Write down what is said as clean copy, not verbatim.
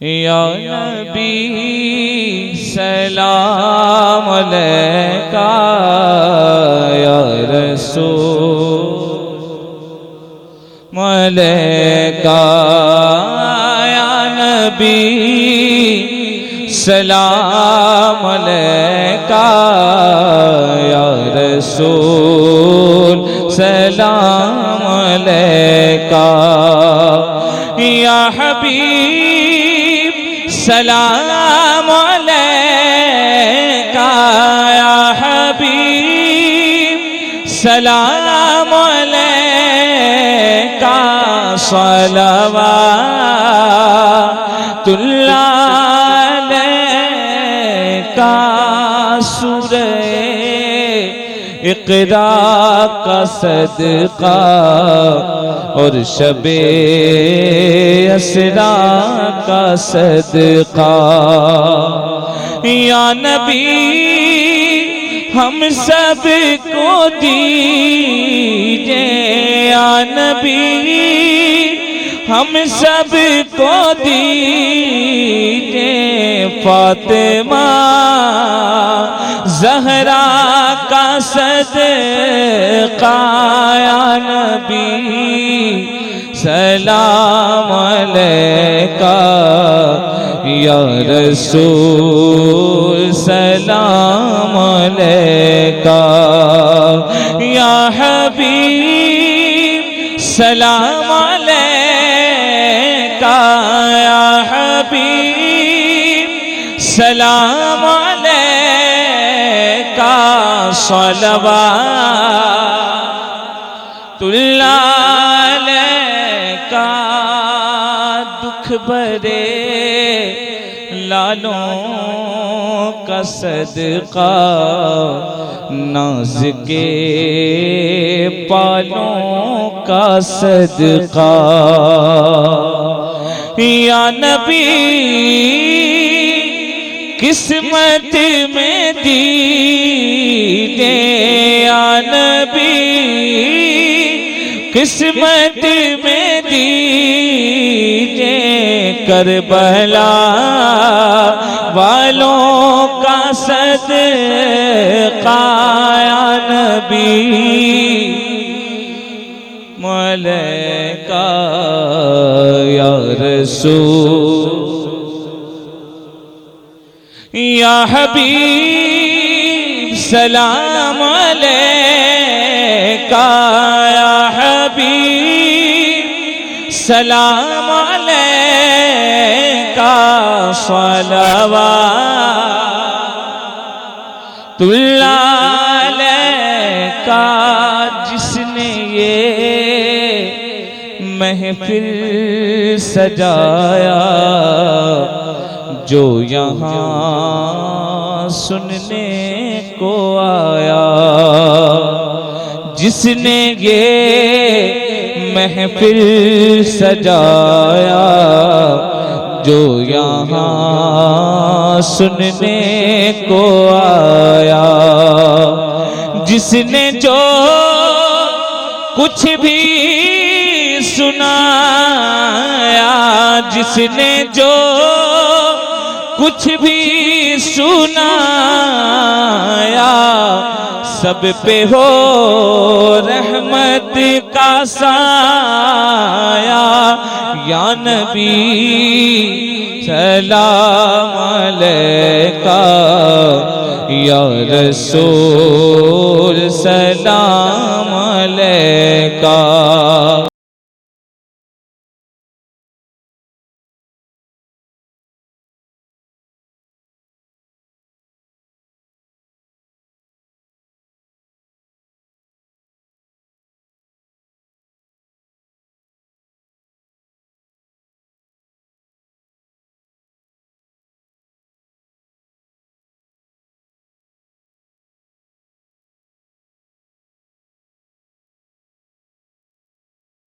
یا نبی سلام علیکہ، یا رسول علیکہ، یا نبی سلام علیکہ، یا رسول سلام علیکہ، یا حبیب سلام علیکہ، یا حبیب سلام علیکہ، صلوات اللہ علیکہ۔ سورہ اقرا کا صدقہ اور شب اسرا کا صدقہ، یا نبی ہم سب کو دیجئے، یا نبی ہم سب کو دیجئے، فاطمہ زہرا کا صدقہ، یا نبی سلام علیکہ، یا رسول سلام علیکہ، یا حبیب سلام علیکہ، یا حبیب سلام علیکہ، صلوات اللہ علیکہ۔ دکھ بھرے لالوں کا صدقہ، ناز کے پالوں کا صدقہ، یا نبی قسمت میں دیجئے، یا نبی قسمت میں دیجئے، کربلا والوں کا صدقہ، یا نبی علیکہ، یا رسول، یا حبیب سلام علیکہ، یا حبیب سلام علیکہ، صلوات اللہ علیکہ۔ جس نے یہ محفل سجایا، جو یہاں سننے کو آیا، جس نے یہ محفل سجایا، جو یہاں سننے کو آیا، جس نے جو کچھ بھی سنایا، جس نے جو کچھ بھی سنایا، سب پہ ہو رحمت کا سایہ، یا نبی سلام علیکہ، یا رسول سلام علیکہ۔